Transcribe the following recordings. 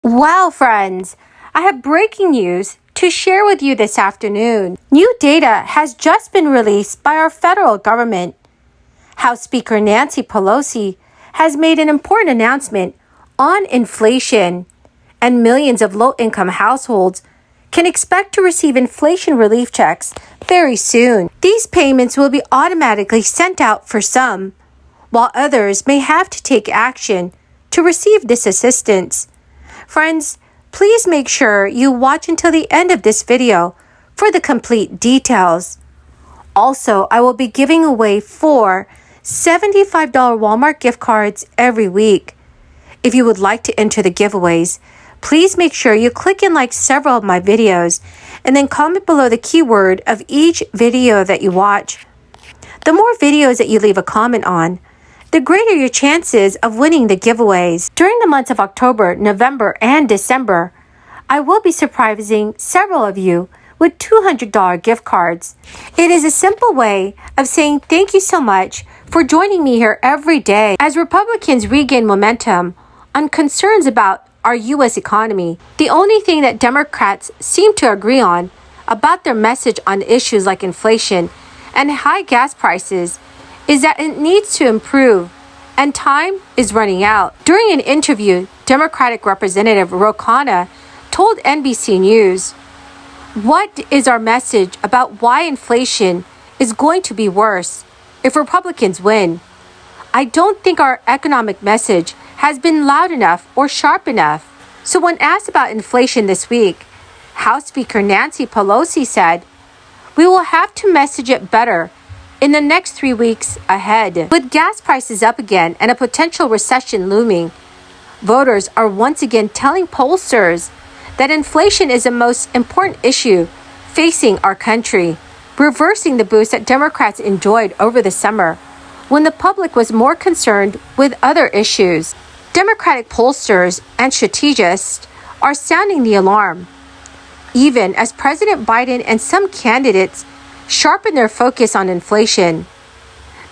Wow, friends, I have breaking news to share with you this afternoon. New data has just been released by our federal government. House Speaker Nancy Pelosi has made an important announcement on inflation, and millions of low-income households can expect to receive inflation relief checks very soon. These payments will be automatically sent out for some, while others may have to take action to receive this assistance. Friends, please make sure you watch until the end of this video for the complete details. Also, I will be giving away 4 $75 Walmart gift cards every week. If you would like to enter the giveaways, please make sure you click and like several of my videos and then comment below the keyword of each video that you watch. The more videos that you leave a comment on, the greater your chances of winning the giveaways. During the months of October, November, and December, I will be surprising several of you with $200 gift cards. It is a simple way of saying thank you so much for joining me here every day as Republicans regain momentum on concerns about our U.S. economy. The only thing that Democrats seem to agree on about their message on issues like inflation and high gas prices is that it needs to improve, and time is running out. During an interview, Democratic Representative Ro Khanna told NBC News, "What is our message about why inflation is going to be worse if Republicans win? I don't think our economic message has been loud enough or sharp enough." So when asked about inflation this week, House Speaker Nancy Pelosi said, "We will have to message it better in the next 3 weeks ahead." With gas prices up again and a potential recession looming, voters are once again telling pollsters that inflation is the most important issue facing our country, reversing the boost that Democrats enjoyed over the summer when the public was more concerned with other issues. Democratic pollsters and strategists are sounding the alarm, even as President Biden and some candidates sharpen their focus on inflation.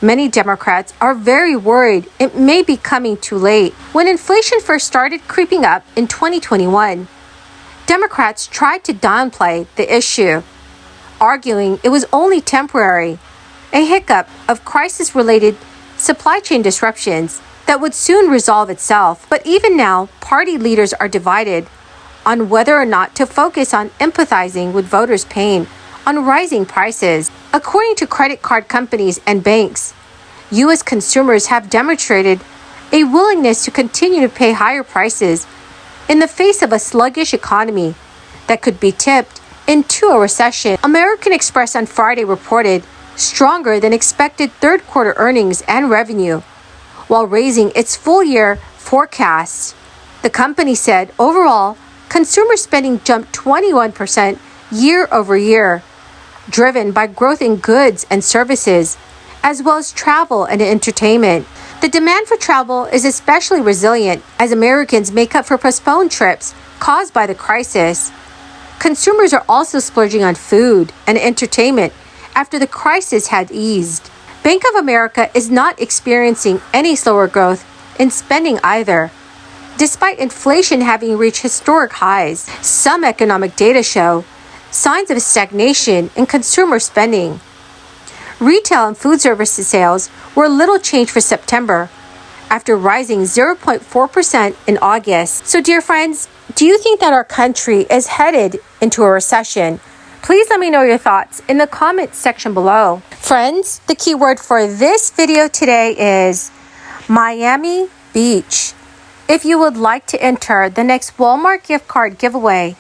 Many Democrats are very worried it may be coming too late. When inflation first started creeping up in 2021, Democrats tried to downplay the issue, arguing it was only temporary, a hiccup of crisis-related supply chain disruptions that would soon resolve itself. But even now, party leaders are divided on whether or not to focus on empathizing with voters' pain on rising prices. According to credit card companies and banks, U.S. consumers have demonstrated a willingness to continue to pay higher prices in the face of a sluggish economy that could be tipped into a recession. American Express on Friday reported stronger than expected third quarter earnings and revenue, while raising its full-year forecast. The company said overall, consumer spending jumped 21% year over year, driven by growth in goods and services, as well as travel and entertainment. The demand for travel is especially resilient as Americans make up for postponed trips caused by the crisis. Consumers are also splurging on food and entertainment after the crisis had eased. Bank of America is not experiencing any slower growth in spending either, despite inflation having reached historic highs. Some economic data show signs of stagnation in consumer spending. Retail and food services sales were little changed for September, after rising 0.4% in August. So dear friends, do you think that our country is headed into a recession? Please let me know your thoughts in the comments section below. Friends, the keyword for this video today is Miami Beach. If you would like to enter the next Walmart gift card giveaway,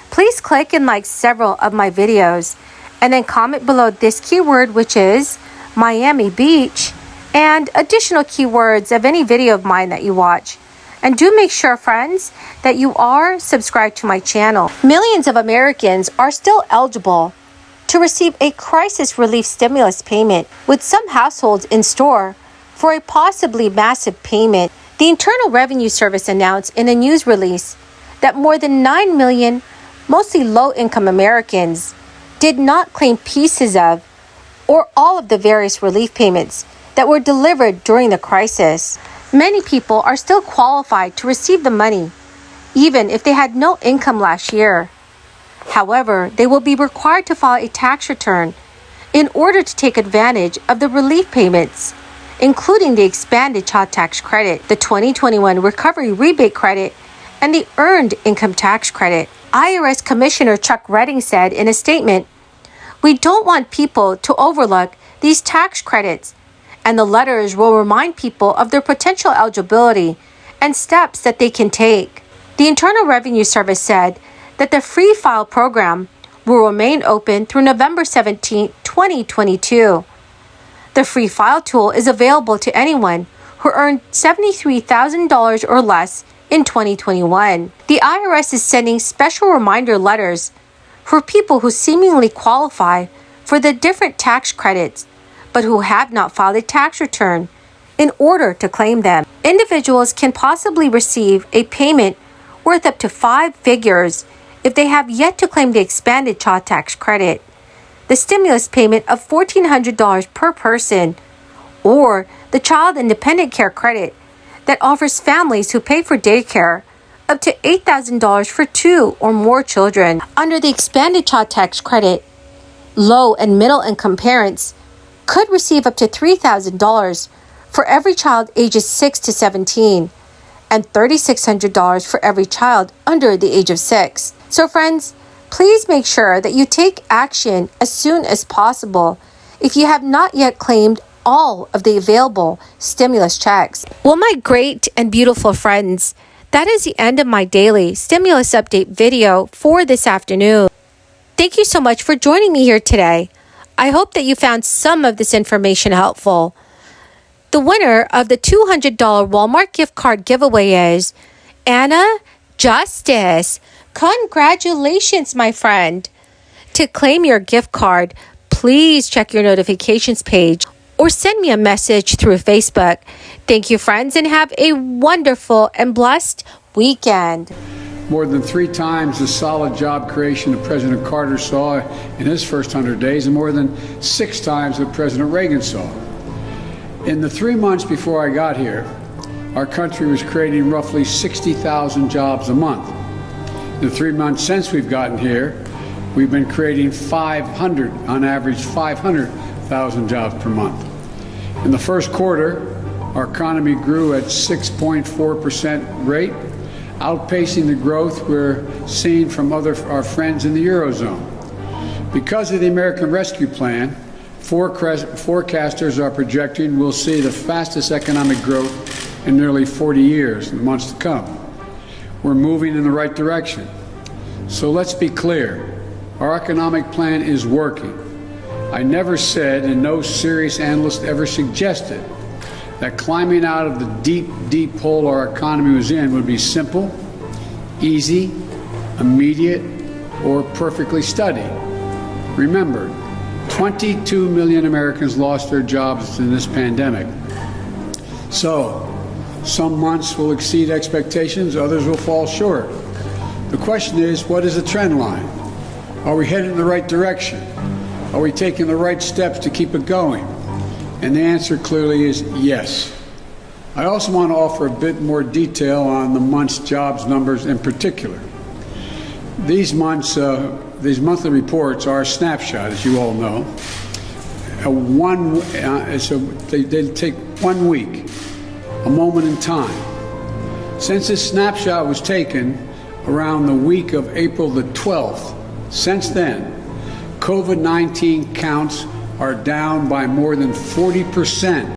please click and like several of my videos and then comment below this keyword, which is Miami Beach, and additional keywords of any video of mine that you watch. And do make sure, friends, that you are subscribed to my channel. Millions of Americans are still eligible to receive a crisis relief stimulus payment, with some households in store for a possibly massive payment. The Internal Revenue Service announced in a news release that more than 9 million, mostly low-income Americans, did not claim pieces of or all of the various relief payments that were delivered during the crisis. Many people are still qualified to receive the money, even if they had no income last year. However, they will be required to file a tax return in order to take advantage of the relief payments, including the expanded child tax credit, the 2021 recovery rebate credit, and the earned income tax credit. IRS Commissioner Chuck Redding said in a statement, "We don't want people to overlook these tax credits, and the letters will remind people of their potential eligibility and steps that they can take." The Internal Revenue Service said that the Free File program will remain open through November 17, 2022. The Free File tool is available to anyone who earned $73,000 or less in 2021. The IRS is sending special reminder letters for people who seemingly qualify for the different tax credits, but who have not filed a tax return in order to claim them. Individuals can possibly receive a payment worth up to 5 figures if they have yet to claim the expanded child tax credit, the stimulus payment of $1,400 per person, or the Child Independent Care Credit that offers families who pay for daycare up to $8,000 for 2 or more children. Under the expanded child tax credit, low and middle income parents could receive up to $3,000 for every child ages 6 to 17 and $3,600 for every child under the age of 6. So friends, please make sure that you take action as soon as possible if you have not yet claimed all of the available stimulus checks. Well, my great and beautiful friends, that is the end of my daily stimulus update video for this afternoon. Thank you so much for joining me here today. I hope that you found some of this information helpful. The winner of the $200 Walmart gift card giveaway is Anna Justice. Congratulations, my friend. To claim your gift card, please check your notifications page or send me a message through Facebook. Thank you, friends, and have a wonderful and blessed weekend. More than 3 times the solid job creation that President Carter saw in his first 100 days, and more than 6 times what President Reagan saw. In the 3 months before I got here, our country was creating roughly 60,000 jobs a month. In the 3 months since we've gotten here, we've been creating 500, on average 500,000 jobs per month. In the first quarter, our economy grew at 6.4% rate, outpacing the growth we're seeing from our friends in the Eurozone. Because of the American Rescue Plan, forecasters are projecting we'll see the fastest economic growth in nearly 40 years in the months to come. We're moving in the right direction. So let's be clear, our economic plan is working. I never said, and no serious analyst ever suggested, that climbing out of the deep, deep hole our economy was in would be simple, easy, immediate, or perfectly steady. Remember, 22 million Americans lost their jobs in this pandemic. So, some months will exceed expectations, others will fall short. The question is, what is the trend line? Are we headed in the right direction? Are we taking the right steps to keep it going? And the answer clearly is yes. I also want to offer a bit more detail on the month's jobs numbers in particular. These monthly reports are a snapshot, as you all know. So they take 1 week, a moment in time. Since this snapshot was taken around the week of April the 12th, since then, COVID-19 counts are down by more than 40%.